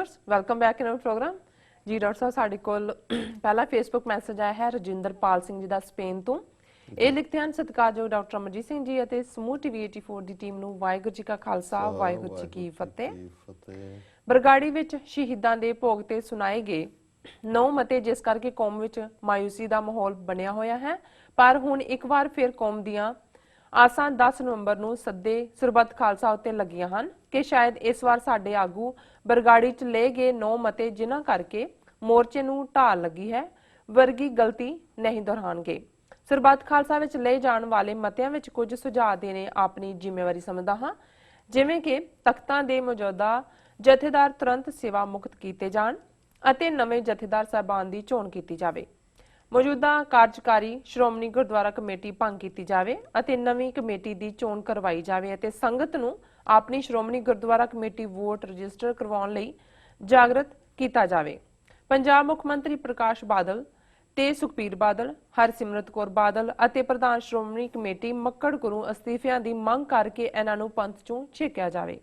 Viewers welcome back in our programme जी। Doctor साहब साडे कोल पहला फेसबुक मैसेज आया है रजिंदरपाल सिंह जी का स्पेन तो ये लिखते हैं सत्कारयोग डॉक्टर अमरजीत सिंह जी ਅਤੇ ਸਮੂਹ ਟੀਵੀ 84 ਦੀ ਟੀਮ ਨੂੰ ਵਾਹਿਗੁਰੂ ਜੀ ਕਾ ਖਾਲਸਾ ਵਾਹਿਗੁਰੂ ਜੀ ਕੀ ਫਤਿਹ। ਬਰਗਾੜੀ ਵਿੱਚ ਸ਼ਹੀਦਾਂ ਦੇ ਭੋਗ ਤੇ ਸੁਣਾਏ ਗਏ 9 ਮਤੇ ਜਿਸ ਕਰਕੇ ਕੌਮ ਵਿੱਚ ਮਾਇੂਸੀ ਦਾ ਮਾਹੌਲ ਬਣਿਆ ਹੋਇਆ ਹੈ, ਪਰ ਹੁਣ ਇੱਕ ਵਾਰ ਫਿਰ ਕੌਮ ਦੀਆਂ ਆਸਾਂ 10 ਨਵੰਬਰ ਨੂੰ ਸੱਦੇ ਸਰਬੱਤ ਖਾਲਸਾ ਉੱਤੇ ਲੱਗੀਆਂ ਹਨ ਕਿ ਸ਼ਾਇਦ ਇਸ ਵਾਰ ਸਾਡੇ ਆਗੂ ਬਰਗਾੜੀ 'ਚ ਲਏ ਗਏ 9 ਮਤੇ ਜਿਨ੍ਹਾਂ ਕਰਕੇ ਮੋਰਚੇ ਨੂੰ ਢਾਲ ਲੱਗੀ ਹੈ ਵਰਗੀ ਗਲਤੀ ਨਹੀਂ ਦੁਹਰਾਉਣਗੇ। ਸਰਬੱਤ ਖਾਲਸਾ ਵਿੱਚ ਲਏ ਜਾਣ ਵਾਲੇ ਮਤਿਆਂ ਵਿੱਚ ਕੁਝ ਸੁਝਾਅ ਦੇਣੇ ਆਪਣੀ ਜ਼ਿੰਮੇਵਾਰੀ ਸਮਝਦਾ ਹਾਂ, ਜਿਵੇਂ ਕਿ ਤਖਤਾਂ ਦੇ ਮੌਜੂਦਾ ਜਥੇਦਾਰ ਤੁਰੰਤ ਸੇਵਾ ਮੁਕਤ ਕੀਤੇ ਜਾਣ ਅਤੇ ਨਵੇਂ ਜਥੇਦਾਰ ਸਾਹਿਬਾਨ ਦੀ ਚੋਣ ਕੀਤੀ ਜਾਵੇ। ਮੌਜੂਦਾ ਕਾਰਜਕਾਰੀ ਸ਼੍ਰੋਮਣੀ ਗੁਰਦੁਆਰਾ ਕਮੇਟੀ ਭੰਗ ਕੀਤੀ ਜਾਵੇ ਅਤੇ ਨਵੀਂ ਕਮੇਟੀ ਦੀ ਚੋਣ ਕਰਵਾਈ ਜਾਵੇ ਅਤੇ ਸੰਗਤ ਨੂੰ ਆਪਣੀ Shiromani Gurdwara committee vote register ਕਰਵਾਉਣ ਲਈ ਜਾਗਰਤ ਕੀਤਾ ਜਾਵੇ। ਪੰਜਾਬ ਮੁੱਖ ਮੰਤਰੀ ਪ੍ਰਕਾਸ਼ ਬਾਦਲ ਤੇ ਸੁਖਬੀਰ ਬਾਦਲ, ਹਰਸਿਮਰਤ ਕੌਰ ਬਾਦਲ ਅਤੇ ਪ੍ਰਧਾਨ ਸ਼੍ਰੋਮਣੀ ਕਮੇਟੀ ਮੱਕੜ ਗੁਰੂ ਅਸਤੀਫਿਆਂ ਦੀ ਮੰਗ ਕਰਕੇ ਇਹਨਾਂ ਨੂੰ ਪੰਥ ਚੋਂ ਛੇਕਿਆ ਜਾਵੇ।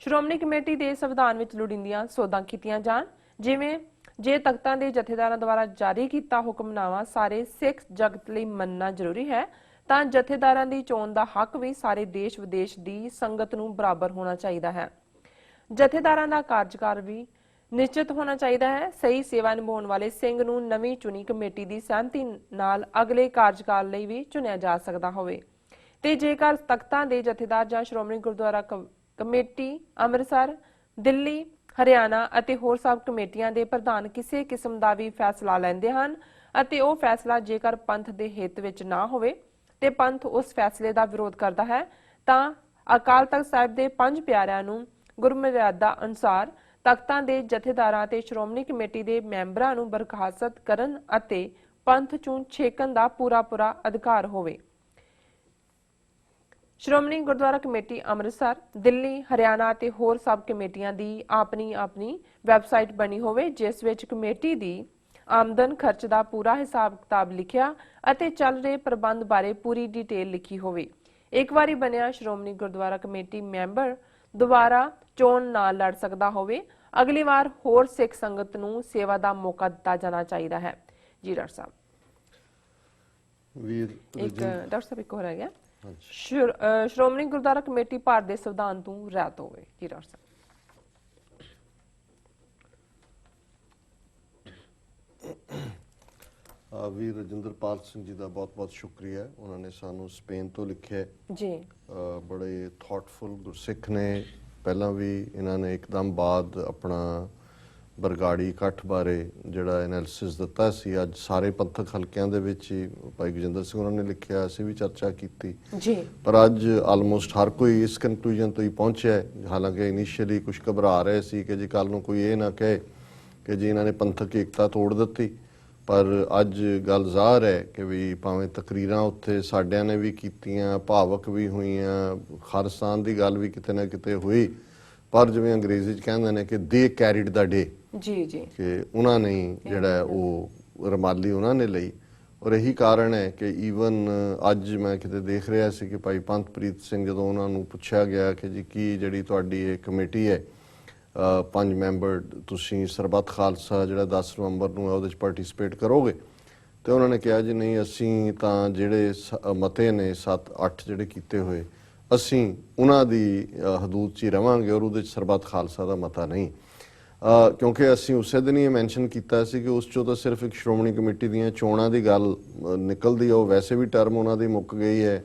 ਸ਼੍ਰੋਮਣੀ ਕਮੇਟੀ ਦੇ ਸੰਵਿਧਾਨ ਵਿੱਚ ਲੋੜੀਂਦੀਆਂ ਸੋਧਾਂ ਕੀਤੀਆਂ ਜਾਣ, ਜਿਵੇਂ ਜੇ ਤਖਤਾਂ ਦੇ ਜਥੇਦਾਰਾਂ ਦੁਆਰਾ ਜਾਰੀ ਕੀਤਾ ਹੁਕਮਨਾਮਾ ਸਾਰੇ ਸਿੱਖ ਜਗਤ ਲਈ ਮੰਨਣਾ ਜ਼ਰੂਰੀ ਹੈ ਤਾਂ ਜਥੇਦਾਰਾਂ ਦੀ ਚੋਣ ਦਾ ਹੱਕ ਵੀ ਸਾਰੇ ਦੇਸ਼ ਵਿਦੇਸ਼ ਦੀ ਸੰਗਤ ਨੂੰ ਬਰਾਬਰ ਹੋਣਾ ਚਾਹੀਦਾ ਹੈ। ਜਥੇਦਾਰਾਂ ਦਾ ਕਾਰਜਕਾਲ ਵੀ ਨਿਸ਼ਚਿਤ ਹੋਣਾ ਚਾਹੀਦਾ ਹੈ। ਸਹੀ ਸੇਵਾ ਨਿਭਾਉਣ ਵਾਲੇ ਸਿੰਘ ਨੂੰ ਨਵੀਂ ਚੁਣੀ ਕਮੇਟੀ ਦੀ ਸਹਿਮਤੀ ਨਾਲ ਅਗਲੇ ਕਾਰਜਕਾਲ ਲਈ ਵੀ ਚੁਣਿਆ ਜਾ ਸਕਦਾ ਹੋਵੇ ਤੇ ਜੇਕਰ ਤਖਤਾਂ ਦੇ ਜਥੇਦਾਰ ਜਾਂ ਸ਼੍ਰੋਮਣੀ ਗੁਰਦੁਆਰਾ ਕਮੇਟੀ ਅੰਮ੍ਰਿਤਸਰ, ਦਿੱਲੀ, ਹਰਿਆਣਾ ਅਤੇ ਹੋਰ ਸਭ ਕਮੇਟੀਆਂ ਦੇ ਪ੍ਰਧਾਨ ਕਿਸੇ ਕਿਸਮ ਦਾ ਵੀ ਫੈਸਲਾ ਲੈਂਦੇ ਹਨ ਅਤੇ ਉਹ ਫੈਸਲਾ ਜੇਕਰ ਪੰਥ ਦੇ ਹਿੱਤ ਵਿੱਚ ਨਾ ਹੋਵੇ ਤੇ ਪੰਥ ਉਸ ਫੈਸਲੇ ਦਾ ਵਿਰੋਧ ਕਰਦਾ ਹੈ ਤਾਂ ਅਕਾਲ ਤਖਤ ਸਾਹਿਬ ਦੇ 5 ਪਿਆਰਿਆਂ ਨੂੰ ਗੁਰਮਰਿਆਦਾ ਅਨੁਸਾਰ ਤਖਤਾਂ ਦੇ ਜਥੇਦਾਰਾਂ ਤੇ ਸ਼੍ਰੋਮਣੀ ਕਮੇਟੀ ਦੇ ਮੈਂਬਰਾਂ ਨੂੰ ਬਰਖਾਸਤ ਕਰਨ ਅਤੇ ਪੰਥ ਚੋਂ ਛੇਕਣ ਦਾ ਪੂਰਾ ਅਧਿਕਾਰ ਹੋਵੇ। ਸ਼੍ਰੋਮਣੀ ਗੁਰਦੁਆਰਾ ਕਮੇਟੀ ਅੰਮ੍ਰਿਤਸਰ, ਦਿੱਲੀ, ਹਰਿਆਣਾ ਅਤੇ ਹੋਰ ਸਬ ਕਮੇਟੀਆਂ ਦੀ ਆਪਣੀ ਵੈਬਸਾਈਟ ਬਣੀ ਹੋਵੇ ਜਿਸ ਵਿੱਚ ਕਮੇਟੀ ਦੀ ਆਮਦਨ ਖਰਚ ਦਾ ਪੂਰਾ ਹਿਸਾਬ ਕਿਤਾਬ ਲਿਖਿਆ ਅਤੇ ਚੱਲ ਰਹੇ ਪ੍ਰਬੰਧ ਬਾਰੇ ਪੂਰੀ ਡਿਟੇਲ ਲਿਖੀ ਹੋਵੇ। ਇੱਕ ਵਾਰੀ ਬਣਿਆ ਸ਼੍ਰੋਮਣੀ ਗੁਰਦੁਆਰਾ ਕਮੇਟੀ ਮੈਂਬਰ ਦੁਬਾਰਾ ਚੋਣ ਨਾ ਲੜ ਸਕਦਾ ਹੋਵੇ। ਅਗਲੀ ਵਾਰ ਹੋਰ ਸਿੱਖ ਸੰਗਤ ਨੂੰ ਸੇਵਾ ਦਾ ਮੌਕਾ ਦਿੱਤਾ ਜਾਣਾ ਚਾਹੀਦਾ ਹੈ। ਜੀ ਡਾਕਟਰ ਸਾਹਿਬ ਡਾਕਟਰ ਸਾਹਿਬ ਇੱਕ ਹੋਰ ਹੈ ਗਿਆ ਸ਼੍ਰੋਮਣੀ ਗੁਰਦੁਆਰਾ ਕਮੇਟੀ ਭਾਰਤ ਦੇ ਸੰਵਿਧਾਨ ਤੋਂ ਰਹਿਤ ਹੋਵੇ। ਜੀ ਡਾਕਟਰ ਸਾਹਿਬ ਵੀਰ ਰਜਿੰਦਰਪਾਲ ਸਿੰਘ ਜੀ ਦਾ ਬਹੁਤ-ਬਹੁਤ ਸ਼ੁਕਰੀਆ। ਉਹਨਾਂ ਨੇ ਸਾਨੂੰ ਸਪੇਨ ਤੋਂ ਲਿਖਿਆ ਜੀ। ਬੜੇ ਥਾਟਫੁਲ ਗੁਰਸਿੱਖ ਨੇ। ਪਹਿਲਾਂ ਵੀ ਇਹਨਾਂ ਨੇ ਇੱਕਦਮ ਬਾਅਦ ਆਪਣਾ ਬਰਗਾੜੀ ਇਕੱਠ ਬਾਰੇ ਜਿਹੜਾ ਐਨਾਲਿਸਿਸ ਦਿੱਤਾ ਸੀ। ਅੱਜ ਸਾਰੇ ਪੰਥਕ ਹਲਕਿਆਂ ਦੇ ਵਿੱਚ ਹੀ ਭਾਈ ਗਜਿੰਦਰ ਸਿੰਘ ਉਹਨਾਂ ਨੇ ਲਿਖਿਆ, ਅਸੀਂ ਵੀ ਚਰਚਾ ਕੀਤੀ ਜੀ। ਪਰ ਅੱਜ ਆਲਮੋਸਟ ਹਰ ਕੋਈ ਇਸ ਕਨਕਲੂਜਨ ਤੋਂ ਹੀ ਪਹੁੰਚਿਆ ਹੈ। ਹਾਲਾਂਕਿ ਇਨੀਸ਼ੀਅਲੀ ਕੁਝ ਘਬਰਾ ਰਹੇ ਸੀ ਕਿ ਜੀ ਕੱਲ ਨੂੰ ਕੋਈ ਇਹ ਨਾ ਕਹੇ ਕਿ ਜੀ ਇਹਨਾਂ ਨੇ ਪੰਥਕ ਏਕਤਾ ਤੋੜ ਦਿੱਤੀ, ਪਰ ਅੱਜ ਗੱਲ ਜ਼ਾਹਰ ਹੈ ਕਿ ਵੀ ਭਾਵੇਂ ਤਕਰੀਰਾਂ ਉੱਥੇ ਸਾਡਿਆਂ ਨੇ ਵੀ ਕੀਤੀਆਂ, ਭਾਵਕ ਵੀ ਹੋਈਆਂ, ਖਾਲਿਸਤਾਨ ਦੀ ਗੱਲ ਵੀ ਕਿਤੇ ਨਾ ਕਿਤੇ ਹੋਈ, ਪਰ ਜਿਵੇਂ ਅੰਗਰੇਜ਼ੀ 'ਚ ਕਹਿੰਦੇ ਨੇ ਕਿ ਦੇ ਕੈਰੀਡ ਦਾ ਡੇ ਜੀ ਕਿ ਉਹਨਾਂ ਨੇ ਜਿਹੜਾ ਉਹ ਰਮਾਲੀ ਉਹਨਾਂ ਨੇ ਲਈ। ਔਰ ਇਹੀ ਕਾਰਨ ਹੈ ਕਿ ਈਵਨ ਅੱਜ ਮੈਂ ਕਿਤੇ ਦੇਖ ਰਿਹਾ ਸੀ ਕਿ ਭਾਈ ਪੰਥਪ੍ਰੀਤ ਸਿੰਘ ਜਦੋਂ ਉਹਨਾਂ ਨੂੰ ਪੁੱਛਿਆ ਗਿਆ ਕਿ ਜੀ ਕੀ ਜਿਹੜੀ ਤੁਹਾਡੀ ਇਹ ਕਮੇਟੀ ਹੈ 5 ਮੈਂਬਰ ਤੁਸੀਂ ਸਰਬੱਤ ਖਾਲਸਾ ਜਿਹੜਾ 10 ਨਵੰਬਰ ਨੂੰ ਹੈ ਉਹਦੇ 'ਚ ਪਾਰਟੀਸਪੇਟ ਕਰੋਗੇ, ਤੇ ਉਹਨਾਂ ਨੇ ਕਿਹਾ ਜੀ ਨਹੀਂ, ਅਸੀਂ ਤਾਂ ਜਿਹੜੇ ਮਤੇ ਨੇ 7-8 ਜਿਹੜੇ ਕੀਤੇ ਹੋਏ ਅਸੀਂ ਉਹਨਾਂ ਦੀ ਹਦੂਦ 'ਚ ਹੀ ਰਵਾਂਗੇ ਔਰ ਉਹਦੇ 'ਚ ਸਰਬੱਤ ਖਾਲਸਾ ਦਾ ਮਤਾ ਨਹੀਂ, ਕਿਉਂਕਿ ਅਸੀਂ ਉਸੇ ਦਿਨ ਹੀ ਮੈਂਸ਼ਨ ਕੀਤਾ ਸੀ ਕਿ ਉਸ 'ਚੋਂ ਤਾਂ ਸਿਰਫ ਇੱਕ ਸ਼੍ਰੋਮਣੀ ਕਮੇਟੀ ਦੀਆਂ ਚੋਣਾਂ ਦੀ ਗੱਲ ਨਿਕਲਦੀ ਹੈ। ਉਹ ਵੈਸੇ ਵੀ ਟਰਮ ਉਹਨਾਂ ਦੀ ਮੁੱਕ ਗਈ ਹੈ,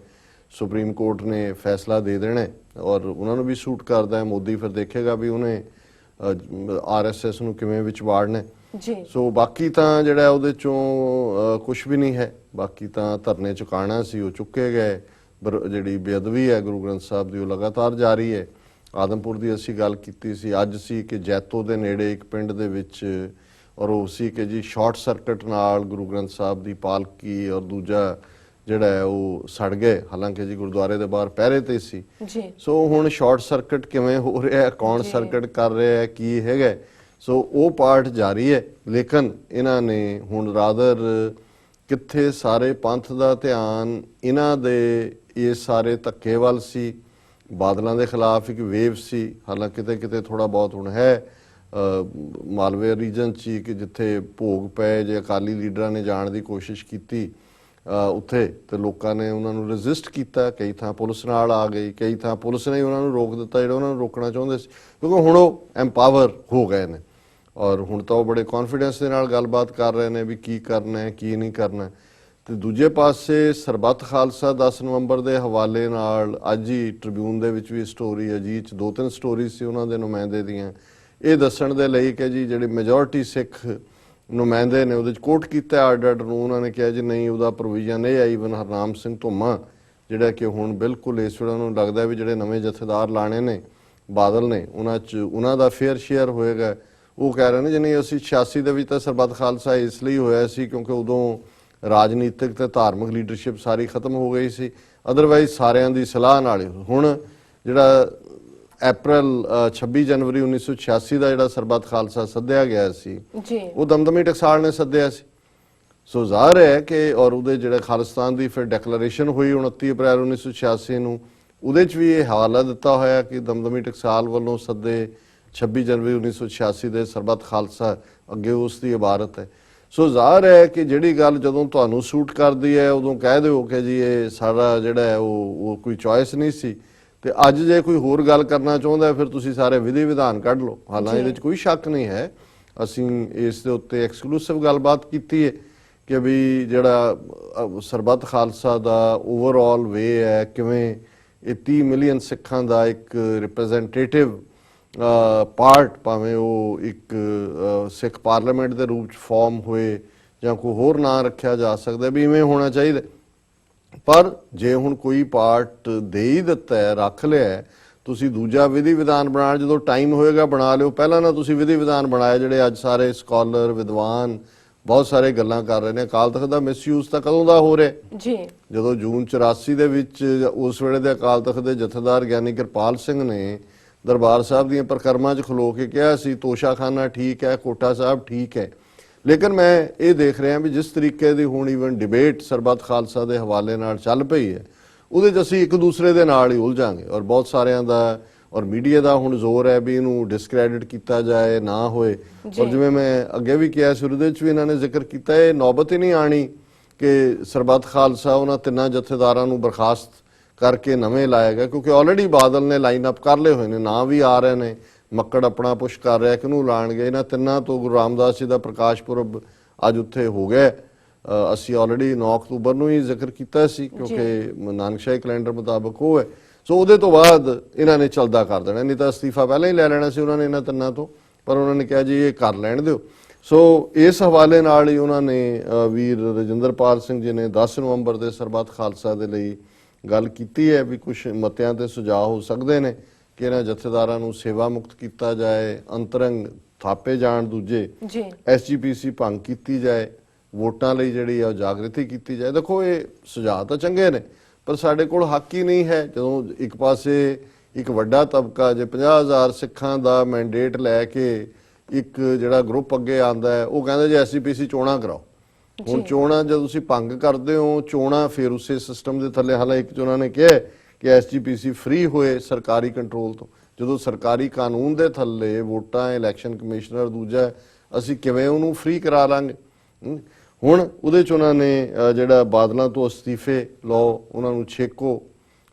ਸੁਪਰੀਮ ਕੋਰਟ ਨੇ ਫੈਸਲਾ ਦੇ ਦੇਣਾ ਔਰ ਉਹਨਾਂ ਨੂੰ ਵੀ ਸੂਟ ਕਰਦਾ ਹੈ। ਮੋਦੀ ਫਿਰ ਦੇਖੇਗਾ ਵੀ ਉਹਨੇ RSS ਨੂੰ ਕਿਵੇਂ ਵਿੱਚ ਵਾੜਨਾ ਜੀ। ਸੋ ਬਾਕੀ ਤਾਂ ਜਿਹੜਾ ਉਹਦੇ ਚੋਂ ਕੁਝ ਵੀ ਨਹੀਂ ਹੈ। ਬਾਕੀ ਤਾਂ ਧਰਨੇ ਚੁਕਾਣਾ ਸੀ, ਉਹ ਚੁੱਕੇ ਗਏ। ਜਿਹੜੀ ਬੇਅਦਬੀ ਹੈ ਗੁਰੂ ਗ੍ਰੰਥ ਸਾਹਿਬ ਦੀ ਉਹ ਲਗਾਤਾਰ ਜਾਰੀ ਹੈ। ਆਦਮਪੁਰ ਦੀ ਅਸੀਂ ਗੱਲ ਕੀਤੀ ਸੀ, ਅੱਜ ਸੀ ਕਿ ਜੈਤੋ ਦੇ ਨੇੜੇ ਇੱਕ ਪਿੰਡ ਦੇ ਵਿੱਚ ਔਰ ਉਹ ਸੀ ਕਿ ਜੀ ਸ਼ਾਰਟ ਸਰਕਟ ਨਾਲ ਗੁਰੂ ਗ੍ਰੰਥ ਸਾਹਿਬ ਦੀ ਪਾਲਕੀ ਔਰ ਦੂਜਾ ਜਿਹੜਾ ਹੈ ਉਹ ਸੜ ਗਏ। ਹਾਲਾਂਕਿ ਜੀ ਗੁਰਦੁਆਰੇ ਦੇ ਬਾਹਰ ਪਹਿਰੇ ਤੇ ਸੀ। ਸੋ ਹੁਣ ਸ਼ਾਰਟ ਸਰਕਟ ਕਿਵੇਂ ਹੋ ਰਿਹਾ, ਕੌਣ ਸਰਕਟ ਕਰ ਰਿਹਾ, ਕੀ ਹੈਗਾ, ਸੋ ਉਹ ਪਾਰਟ ਜਾਰੀ ਹੈ। ਲੇਕਿਨ ਇਹਨਾਂ ਨੇ ਹੁਣ ਰਾਦਰ ਕਿੱਥੇ ਸਾਰੇ ਪੰਥ ਦਾ ਧਿਆਨ ਇਹਨਾਂ ਦੇ ਇਸ ਸਾਰੇ ਧੱਕੇ ਵੱਲ ਸੀ। ਬਾਦਲਾਂ ਦੇ ਖਿਲਾਫ ਇੱਕ ਵੇਵ ਸੀ, ਹਾਲਾਂਕਿ ਕਿਤੇ ਕਿਤੇ ਥੋੜਾ ਬਹੁਤ ਹੁਣ ਹੈ ਮਾਲਵੇ ਰੀਜਨ 'ਚ ਹੀ ਕਿ ਜਿੱਥੇ ਭੋਗ ਪਏ ਜੇ ਅਕਾਲੀ ਲੀਡਰਾਂ ਨੇ ਜਾਣ ਦੀ ਕੋਸ਼ਿਸ਼ ਕੀਤੀ ਉੱਥੇ ਤੇ ਲੋਕਾਂ ਨੇ ਉਹਨਾਂ ਨੂੰ ਰੈਜ਼ਿਸਟ ਕੀਤਾ। ਕਈ ਥਾਂ ਪੁਲਿਸ ਨਾਲ ਆ ਗਈ, ਕਈ ਥਾਂ ਪੁਲਿਸ ਨੇ ਉਹਨਾਂ ਨੂੰ ਰੋਕ ਦਿੱਤਾ ਜਿਹੜੇ ਉਹਨਾਂ ਨੂੰ ਰੋਕਣਾ ਚਾਹੁੰਦੇ ਸੀ, ਕਿਉਂਕਿ ਹੁਣ ਉਹ ਐਮਪਾਵਰ ਹੋ ਗਏ ਨੇ ਔਰ ਹੁਣ ਤਾਂ ਉਹ ਬੜੇ ਕੌਨਫੀਡੈਂਸ ਦੇ ਨਾਲ ਗੱਲਬਾਤ ਕਰ ਰਹੇ ਨੇ ਵੀ ਕੀ ਕਰਨਾ ਹੈ ਕੀ ਨਹੀਂ ਕਰਨਾ। ਤੇ ਦੂਜੇ ਪਾਸੇ ਸਰਬੱਤ ਖਾਲਸਾ 10 ਨਵੰਬਰ ਦੇ ਹਵਾਲੇ ਨਾਲ ਅੱਜ ਹੀ ਟ੍ਰਿਬਿਊਨ ਦੇ ਵਿੱਚ ਵੀ ਸਟੋਰੀ, ਅਜੀਤ 'ਚ 2-3 ਸਟੋਰੀ ਸੀ ਉਹਨਾਂ ਦੇ ਨੁਮਾਇੰਦੇ ਦੀਆਂ, ਇਹ ਦੱਸਣ ਦੇ ਲਈ ਕਿ ਜੀ ਜਿਹੜੇ ਮੈਜੋਰਿਟੀ ਸਿੱਖ ਨੁਮਾਇੰਦੇ ਨੇ ਉਹਦੇ 'ਚ ਕੋਟ ਕੀਤਾ ਆਰਡਰ ਨੂੰ। ਉਹਨਾਂ ਨੇ ਕਿਹਾ ਜੀ ਨਹੀਂ ਉਹਦਾ ਪ੍ਰੋਵੀਜ਼ਨ ਇਹ ਹੈ, ਈਵਨ ਹਰਨਾਮ ਸਿੰਘ ਧੁੰਮਾ ਜਿਹੜਾ ਕਿ ਹੁਣ ਬਿਲਕੁਲ ਇਸ ਵੇਲੇ ਨੂੰ ਲੱਗਦਾ ਵੀ ਜਿਹੜੇ ਨਵੇਂ ਜਥੇਦਾਰ ਲਾਣੇ ਨੇ ਬਾਦਲ ਨੇ ਉਹਨਾਂ 'ਚ ਉਹਨਾਂ ਦਾ ਫੇਅਰ ਸ਼ੇਅਰ ਹੋਏਗਾ। ਉਹ ਕਹਿ ਰਹੇ ਨੇ ਜੀ ਨਹੀਂ ਅਸੀਂ 86 ਦੇ ਵਿੱਚ ਤਾਂ ਸਰਬੱਤ ਖਾਲਸਾ ਇਸ ਲਈ ਹੋਇਆ ਸੀ ਕਿਉਂਕਿ ਉਦੋਂ ਰਾਜਨੀਤਿਕ ਤੇ ਧਾਰਮਿਕ ਲੀਡਰਸ਼ਿਪ ਸਾਰੀ ਖਤਮ ਹੋ ਗਈ ਸੀ, ਅਦਰਵਾਈਜ਼ ਸਾਰਿਆਂ ਦੀ ਸਲਾਹ ਨਾਲ। ਹੁਣ ਜਿਹੜਾ ਅਪ੍ਰੈਲ 26 ਜਨਵਰੀ 1986 ਦਾ ਜਿਹੜਾ ਸਰਬੱਤ ਖਾਲਸਾ ਸੱਦਿਆ ਗਿਆ ਸੀ ਜੀ ਉਹ ਦਮਦਮੀ ਟਕਸਾਲ ਨੇ ਸੱਦਿਆ ਸੀ। ਸੋ ਜ਼ਾਹਰ ਹੈ ਕਿ ਔਰ ਉਹਦੇ ਜਿਹੜੇ ਖਾਲਿਸਤਾਨ ਦੀ ਫਿਰ ਡੈਕਲੇਰੇਸ਼ਨ ਹੋਈ 29 ਅਪ੍ਰੈਲ 1986 ਨੂੰ, ਉਹਦੇ 'ਚ ਵੀ ਇਹ ਹਵਾਲਾ ਦਿੱਤਾ ਹੋਇਆ ਕਿ ਦਮਦਮੀ ਟਕਸਾਲ ਵੱਲੋਂ ਸੱਦੇ 26 ਜਨਵਰੀ 1986 ਦੇ ਸਰਬੱਤ ਖਾਲਸਾ ਅੱਗੇ ਉਸ ਦੀ ਇਬਾਰਤ ਹੈ। ਸੋ ਜ਼ਾਹਰ ਹੈ ਕਿ ਜਿਹੜੀ ਗੱਲ ਜਦੋਂ ਤੁਹਾਨੂੰ ਸੂਟ ਕਰਦੀ ਹੈ ਉਦੋਂ ਕਹਿ ਦਿਓ ਕਿ ਜੀ ਇਹ ਸਾਡਾ ਜਿਹੜਾ ਹੈ ਉਹ ਕੋਈ ਚੋਇਸ ਨਹੀਂ ਸੀ, ਤੇ ਅੱਜ ਜੇ ਕੋਈ ਹੋਰ ਗੱਲ ਕਰਨਾ ਚਾਹੁੰਦਾ ਫਿਰ ਤੁਸੀਂ ਸਾਰੇ ਵਿਧੀ ਵਿਧਾਨ ਕੱਢ ਲਓ। ਹਾਲਾਂਕਿ ਇਹਦੇ 'ਚ ਕੋਈ ਸ਼ੱਕ ਨਹੀਂ ਹੈ, ਅਸੀਂ ਇਸ ਦੇ ਉੱਤੇ ਐਕਸਕਲੂਸਿਵ ਗੱਲਬਾਤ ਕੀਤੀ ਹੈ ਕਿ ਵੀ ਜਿਹੜਾ ਸਰਬੱਤ ਖਾਲਸਾ ਦਾ ਓਵਰਆਲ ਵੇ ਹੈ, ਕਿਵੇਂ ਇਹ 30 ਮਿਲੀਅਨ ਸਿੱਖਾਂ ਦਾ ਇੱਕ ਰਿਪਰੈਜ਼ੈਂਟੇਟਿਵ ਪਾਰਟ, ਭਾਵੇਂ ਉਹ ਇੱਕ ਸਿੱਖ ਪਾਰਲੀਮੈਂਟ ਦੇ ਰੂਪ 'ਚ ਫਾਰਮ ਹੋਏ ਜਾਂ ਕੋਈ ਹੋਰ ਨਾਂ ਰੱਖਿਆ ਜਾ ਸਕਦਾ, ਵੀ ਇਵੇਂ ਹੋਣਾ ਚਾਹੀਦਾ। ਪਰ ਜੇ ਹੁਣ ਕੋਈ ਪਾਰਟ ਦੇ ਹੀ ਦਿੱਤਾ ਹੈ, ਰੱਖ ਲਿਆ, ਤੁਸੀਂ ਦੂਜਾ ਵਿਧੀ ਵਿਧਾਨ ਬਣਾਉਣ ਜਦੋਂ ਟਾਈਮ ਹੋਏਗਾ ਬਣਾ ਲਿਓ। ਪਹਿਲਾਂ ਨਾ ਤੁਸੀਂ ਵਿਧੀ ਵਿਧਾਨ ਬਣਾਇਆ ਜਿਹੜੇ ਅੱਜ ਸਾਰੇ ਸਕਾਲਰ ਵਿਦਵਾਨ ਬਹੁਤ ਸਾਰੇ ਗੱਲਾਂ ਕਰ ਰਹੇ ਨੇ। ਅਕਾਲ ਤਖਤ ਦਾ ਮਿਸਯੂਜ਼ ਤਾਂ ਕਦੋਂ ਦਾ ਹੋ ਰਿਹਾ ਜੀ, ਜਦੋਂ ਜੂਨ 84 ਦੇ ਵਿੱਚ ਉਸ ਵੇਲੇ ਦੇ ਅਕਾਲ ਤਖਤ ਦੇ ਜਥੇਦਾਰ ਗਿਆਨੀ ਕਿਰਪਾਲ ਸਿੰਘ ਨੇ ਦਰਬਾਰ ਸਾਹਿਬ ਦੀਆਂ ਪ੍ਰਕਰਮਾਂ 'ਚ ਖਲੋ ਕੇ ਕਿਹਾ ਸੀ ਤੋਸ਼ਾਖਾਨਾ ਠੀਕ ਹੈ, ਕੋਟਾ ਸਾਹਿਬ ਠੀਕ ਹੈ। ਲੇਕਿਨ ਮੈਂ ਇਹ ਦੇਖ ਰਿਹਾ ਵੀ ਜਿਸ ਤਰੀਕੇ ਦੀ ਹੁਣ ਈਵਨ ਡਿਬੇਟ ਸਰਬੱਤ ਖਾਲਸਾ ਦੇ ਹਵਾਲੇ ਨਾਲ ਚੱਲ ਪਈ ਹੈ, ਉਹਦੇ 'ਚ ਅਸੀਂ ਇੱਕ ਦੂਸਰੇ ਦੇ ਨਾਲ ਹੀ ਉਲਝਾਂਗੇ ਔਰ ਬਹੁਤ ਸਾਰਿਆਂ ਦਾ ਔਰ ਮੀਡੀਆ ਦਾ ਹੁਣ ਜ਼ੋਰ ਹੈ ਵੀ ਇਹਨੂੰ ਡਿਸਕ੍ਰੈਡਿਟ ਕੀਤਾ ਜਾਏ, ਨਾ ਹੋਏ। ਔਰ ਜਿਵੇਂ ਮੈਂ ਅੱਗੇ ਵੀ ਕਿਹਾ ਸੀ ਉਹਦੇ 'ਚ ਵੀ ਇਹਨਾਂ ਨੇ ਜ਼ਿਕਰ ਕੀਤਾ, ਇਹ ਨੌਬਤ ਹੀ ਨਹੀਂ ਆਣੀ ਕਿ ਸਰਬੱਤ ਖਾਲਸਾ ਉਹਨਾਂ ਤਿੰਨਾਂ ਜਥੇਦਾਰਾਂ ਨੂੰ ਬਰਖਾਸਤ ਕਰਕੇ ਨਵੇਂ ਲਾਏਗਾ, ਕਿਉਂਕਿ ਆਲਰੇਡੀ ਬਾਦਲ ਨੇ ਲਾਈਨ ਅਪ ਕਰ ਲਏ ਹੋਏ ਨੇ, ਨਾਂ ਵੀ ਆ ਰਹੇ ਨੇ। ਮੱਕੜ ਆਪਣਾ ਪੁਸ਼ ਕਰ ਰਿਹਾ ਕਿਹਨੂੰ ਲਾਣਗੇ। ਇਹਨਾਂ ਤਿੰਨਾਂ ਤੋਂ ਗੁਰੂ ਰਾਮਦਾਸ ਜੀ ਦਾ ਪ੍ਰਕਾਸ਼ ਪੁਰਬ ਅੱਜ ਉੱਥੇ ਹੋ ਗਿਆ। ਅਸੀਂ ਆਲਰੇਡੀ 9 ਅਕਤੂਬਰ ਨੂੰ ਹੀ ਜ਼ਿਕਰ ਕੀਤਾ ਸੀ ਕਿਉਂਕਿ ਨਾਨਕਸ਼ਾਹੀ ਕੈਲੰਡਰ ਮੁਤਾਬਕ ਉਹ ਹੈ। ਸੋ ਉਹਦੇ ਤੋਂ ਬਾਅਦ ਇਹਨਾਂ ਨੇ ਚੱਲਦਾ ਕਰ ਦੇਣਾ, ਨਹੀਂ ਤਾਂ ਅਸਤੀਫਾ ਪਹਿਲਾਂ ਹੀ ਲੈ ਲੈਣਾ ਸੀ ਉਹਨਾਂ ਨੇ ਇਹਨਾਂ ਤਿੰਨਾਂ ਤੋਂ, ਪਰ ਉਹਨਾਂ ਨੇ ਕਿਹਾ ਜੀ ਇਹ ਕਰ ਲੈਣ ਦਿਓ। ਸੋ ਇਸ ਹਵਾਲੇ ਨਾਲ ਹੀ ਉਹਨਾਂ ਨੇ ਵੀਰ ਰਜਿੰਦਰਪਾਲ ਸਿੰਘ ਜੀ ਨੇ 10 ਨਵੰਬਰ ਦੇ ਸਰਬੱਤ ਖਾਲਸਾ ਦੇ ਲਈ ਗੱਲ ਕੀਤੀ ਹੈ ਵੀ ਕੁਝ ਮਤਿਆਂ ਤੇ ਸੁਝਾਅ ਹੋ ਸਕਦੇ ਨੇ ਕਿ ਇਹਨਾਂ ਜਥੇਦਾਰਾਂ ਨੂੰ ਸੇਵਾ ਮੁਕਤ ਕੀਤਾ ਜਾਏ, ਅੰਤਰੰਗ ਥਾਪੇ ਜਾਣ, ਦੂਜੇ SGPC ਭੰਗ ਕੀਤੀ ਜਾਏ, ਵੋਟਾਂ ਲਈ ਜਿਹੜੀ ਆ ਜਾਗਰਤੀ ਕੀਤੀ ਜਾਏ। ਦੇਖੋ ਇਹ ਸੁਝਾਅ ਤਾਂ ਚੰਗੇ ਨੇ, ਪਰ ਸਾਡੇ ਕੋਲ ਹੱਕ ਹੀ ਨਹੀਂ ਹੈ ਜਦੋਂ ਇੱਕ ਪਾਸੇ ਇੱਕ ਵੱਡਾ ਤਬਕਾ ਜੇ 50,000 ਸਿੱਖਾਂ ਦਾ ਮੈਂਡੇਟ ਲੈ ਕੇ ਇੱਕ ਜਿਹੜਾ ਗਰੁੱਪ ਅੱਗੇ ਆਂਦਾ ਹੈ, ਉਹ ਕਹਿੰਦਾ ਜੀ SGPC ਚੋਣਾਂ ਕਰਾਓ। ਹੁਣ ਚੋਣਾਂ ਜਦ ਤੁਸੀਂ ਭੰਗ ਕਰਦੇ ਹੋ, ਚੋਣਾਂ ਫਿਰ ਉਸੇ ਸਿਸਟਮ ਦੇ ਥੱਲੇ, ਹਾਲਾਂਕਿ ਇੱਕ ਉਹਨਾਂ ਨੇ ਕਿਹਾ ਕਿ SGPC ਫ੍ਰੀ ਹੋਏ ਸਰਕਾਰੀ ਕੰਟਰੋਲ ਤੋਂ, ਜਦੋਂ ਸਰਕਾਰੀ ਕਾਨੂੰਨ ਦੇ ਥੱਲੇ ਵੋਟਾਂ, ਇਲੈਕਸ਼ਨ ਕਮਿਸ਼ਨਰ, ਦੂਜਾ ਅਸੀਂ ਕਿਵੇਂ ਉਹਨੂੰ ਫ੍ਰੀ ਕਰਾ ਲਾਂਗੇ। ਹੁਣ ਉਹਦੇ 'ਚ ਉਹਨਾਂ ਨੇ ਜਿਹੜਾ ਬਾਦਲਾਂ ਤੋਂ ਅਸਤੀਫੇ ਲਓ, ਉਹਨਾਂ ਨੂੰ ਛੇਕੋ,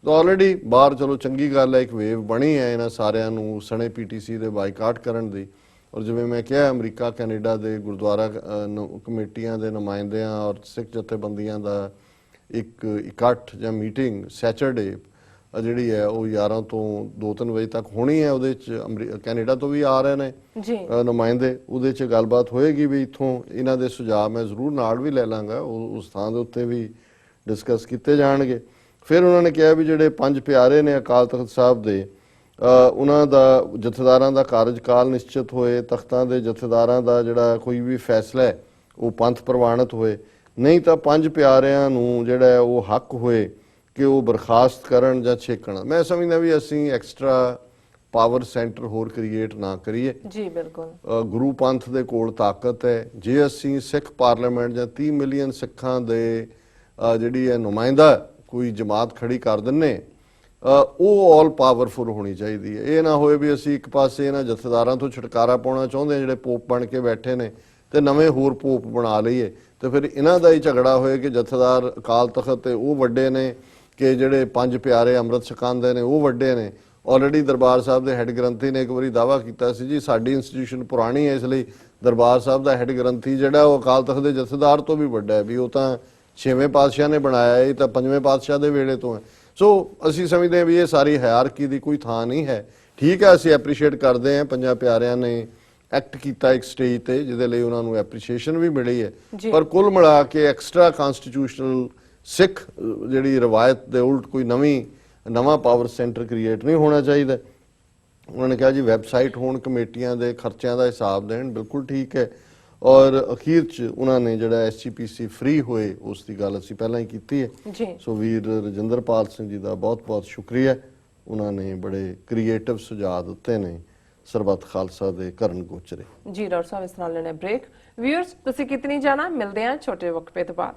ਤਾਂ ਆਲਰੇਡੀ ਬਾਹਰ ਚਲੋ ਚੰਗੀ ਗੱਲ ਹੈ, ਇੱਕ ਵੇਵ ਬਣੀ ਹੈ ਇਹਨਾਂ ਸਾਰਿਆਂ ਨੂੰ ਸਣੇ PTC ਦੇ ਬਾਈਕਾਟ ਕਰਨ ਦੀ। ਔਰ ਜਿਵੇਂ ਮੈਂ ਕਿਹਾ ਅਮਰੀਕਾ ਕੈਨੇਡਾ ਦੇ ਗੁਰਦੁਆਰਾ ਕਮੇਟੀਆਂ ਦੇ ਨੁਮਾਇੰਦਿਆਂ ਔਰ ਸਿੱਖ ਜਥੇਬੰਦੀਆਂ ਦਾ ਇੱਕ ਇਕੱਠ ਜਾਂ ਮੀਟਿੰਗ ਸੈਚਰਡੇ ਜਿਹੜੀ ਹੈ ਉਹ 11 ਤੋਂ 2-3 ਵਜੇ ਤੱਕ ਹੋਣੀ ਹੈ। ਉਹਦੇ 'ਚ ਕੈਨੇਡਾ ਤੋਂ ਵੀ ਆ ਰਹੇ ਨੇ ਨੁਮਾਇੰਦੇ, ਉਹਦੇ 'ਚ ਗੱਲਬਾਤ ਹੋਏਗੀ ਵੀ ਇੱਥੋਂ ਇਹਨਾਂ ਦੇ ਸੁਝਾਅ ਮੈਂ ਜ਼ਰੂਰ ਨਾਲ ਵੀ ਲੈ ਲਾਂਗਾ, ਉਸ ਥਾਂ ਦੇ ਉੱਤੇ ਵੀ ਡਿਸਕਸ ਕੀਤੇ ਜਾਣਗੇ। ਫਿਰ ਉਹਨਾਂ ਨੇ ਕਿਹਾ ਵੀ ਜਿਹੜੇ 5 ਪਿਆਰੇ ਨੇ ਅਕਾਲ ਤਖਤ ਸਾਹਿਬ ਦੇ, ਉਹਨਾਂ ਦਾ ਜਥੇਦਾਰਾਂ ਦਾ ਕਾਰਜਕਾਲ ਨਿਸ਼ਚਿਤ ਹੋਏ, ਤਖਤਾਂ ਦੇ ਜਥੇਦਾਰਾਂ ਦਾ ਜਿਹੜਾ ਕੋਈ ਵੀ ਫੈਸਲਾ ਹੈ ਉਹ ਪੰਥ ਪ੍ਰਵਾਨਿਤ ਹੋਏ, ਨਹੀਂ ਤਾਂ 5 ਪਿਆਰਿਆਂ ਨੂੰ ਜਿਹੜਾ ਉਹ ਹੱਕ ਹੋਏ ਕਿ ਉਹ ਬਰਖਾਸਤ ਕਰਨ ਜਾਂ ਛੇਕਣ। ਮੈਂ ਸਮਝਦਾ ਵੀ ਅਸੀਂ ਐਕਸਟਰਾ ਪਾਵਰ ਸੈਂਟਰ ਹੋਰ ਕ੍ਰੀਏਟ ਨਾ ਕਰੀਏ। ਜੀ ਬਿਲਕੁਲ, ਗੁਰੂ ਪੰਥ ਦੇ ਕੋਲ ਤਾਕਤ ਹੈ। ਜੇ ਅਸੀਂ ਸਿੱਖ ਪਾਰਲੀਮੈਂਟ ਜਾਂ 30 ਮਿਲੀਅਨ ਸਿੱਖਾਂ ਦੇ ਜਿਹੜੀ ਹੈ ਨੁਮਾਇੰਦਾ ਕੋਈ ਜਮਾਤ ਖੜੀ ਕਰ ਦਿੰਨੇ ਉਹ ਆਲ ਪਾਵਰਫੁਲ ਹੋਣੀ ਚਾਹੀਦੀ ਹੈ। ਇਹ ਨਾ ਹੋਏ ਵੀ ਅਸੀਂ ਇੱਕ ਪਾਸੇ ਇਹਨਾਂ ਜਥੇਦਾਰਾਂ ਤੋਂ ਛੁਟਕਾਰਾ ਪਾਉਣਾ ਚਾਹੁੰਦੇ ਹਾਂ ਜਿਹੜੇ ਪੋਪ ਬਣ ਕੇ ਬੈਠੇ ਨੇ ਤੇ ਨਵੇਂ ਹੋਰ ਪੋਪ ਬਣਾ ਲਈਏ, ਤੇ ਫਿਰ ਇਹਨਾਂ ਦਾ ਹੀ ਝਗੜਾ ਹੋਏ ਕਿ ਜਥੇਦਾਰ ਅਕਾਲ ਤਖਤ ਤੇ ਉਹ ਵੱਡੇ ਨੇ ਕਿ ਜਿਹੜੇ ਪੰਜ ਪਿਆਰੇ ਅੰਮ੍ਰਿਤ ਛਕਾਉਂਦੇ ਨੇ ਉਹ ਵੱਡੇ ਨੇ। ਆਲਰੇਡੀ ਦਰਬਾਰ ਸਾਹਿਬ ਦੇ ਹੈੱਡ ਗ੍ਰੰਥੀ ਨੇ ਇੱਕ ਵਾਰੀ ਦਾਅਵਾ ਕੀਤਾ ਸੀ ਜੀ ਸਾਡੀ ਇੰਸਟੀਟਿਊਸ਼ਨ ਪੁਰਾਣੀ ਹੈ, ਇਸ ਲਈ ਦਰਬਾਰ ਸਾਹਿਬ ਦਾ ਹੈੱਡ ਗ੍ਰੰਥੀ ਜਿਹੜਾ ਉਹ ਅਕਾਲ ਤਖਤ ਦੇ ਜਥੇਦਾਰ ਤੋਂ ਵੀ ਵੱਡਾ ਹੈ, ਵੀ ਉਹ ਤਾਂ 6ਵੇਂ ਪਾਤਸ਼ਾਹ ਨੇ ਬਣਾਇਆ, ਇਹ ਤਾਂ 5ਵੇਂ ਪਾਤਸ਼ਾਹ ਦੇ ਵੇਲੇ ਤੋਂ ਹੈ। ਸੋ ਅਸੀਂ ਸਮਝਦੇ ਹਾਂ ਵੀ ਇਹ ਸਾਰੀ ਹਾਇਰਾਰਕੀ ਦੀ ਕੋਈ ਥਾਂ ਨਹੀਂ ਹੈ। ਠੀਕ ਹੈ, ਅਸੀਂ ਐਪਰੀਸ਼ੀਏਟ ਕਰਦੇ ਹਾਂ ਪੰਜਾਂ ਪਿਆਰਿਆਂ ਨੇ ਐਕਟ ਕੀਤਾ ਇੱਕ ਸਟੇਜ ਤੇ ਜਿਹਦੇ ਲਈ ਉਹਨਾਂ ਨੂੰ ਐਪਰੀਸ਼ੀਏਸ਼ਨ ਵੀ ਮਿਲੀ ਹੈ, ਪਰ ਕੁੱਲ ਮਿਲਾ ਕੇ ਐਕਸਟਰਾ ਕਨਸਟੀਟਿਊਸ਼ਨਲ ਸਿੱਖ ਜਿਹੜੀ ਰਵਾਇਤ ਦੇ ਉਲਟ ਕੋਈ ਨਵਾਂ ਪਾਵਰ ਸੈਂਟਰ ਕ੍ਰੀਏਟ ਨਹੀਂ ਹੋਣਾ ਚਾਹੀਦਾ। ਉਹਨਾਂ ਨੇ ਕਿਹਾ ਜੀ ਵੈਬਸਾਈਟ ਹੋਣ, ਕਮੇਟੀਆਂ ਦੇ ਖਰਚਿਆਂ ਦਾ ਹਿਸਾਬ ਦੇਣ, ਬਿਲਕੁਲ ਠੀਕ ਹੈ। ਔਰ ਅਖੀਰ ਚ ਉਹਨਾਂ ਨੇ ਜਿਹੜਾ ਐਸਜੀਪੀਸੀ ਫ੍ਰੀ ਹੋਏ ਉਸ ਦੀ ਗੱਲ ਅਸੀਂ ਪਹਿਲਾਂ ਹੀ ਕੀਤੀ ਹੈ ਜੀ। ਸੋ ਵੀਰ ਰਜਿੰਦਰਪਾਲ ਸਿੰਘ ਜੀ ਦਾ ਬਹੁਤ-ਬਹੁਤ ਸ਼ੁਕਰੀਆ, ਉਹਨਾਂ ਨੇ ਬੜੇ ਕ੍ਰੀਏਟਿਵ ਸੁਝਾਅ ਦਿੱਤੇ ਨੇ ਸਰਬੱਤ ਖਾਲਸਾ ਦੇ ਕਰਨ ਗੋਚਰੇ। ਜੀ ਡਾਕਟਰ ਸਾਹਿਬ, ਇਸ ਨਾਲ ਲੈਣੇ ਬ੍ਰੇਕ। ਵਿਊਅਰਸ ਤੁਸੀਂ ਕਿਤਨੀ ਜਾਣਾ, ਮਿਲਦੇ ਹਾਂ ਛੋਟੇ ਵਕਫੇ ਤੋਂ ਬਾਅਦ।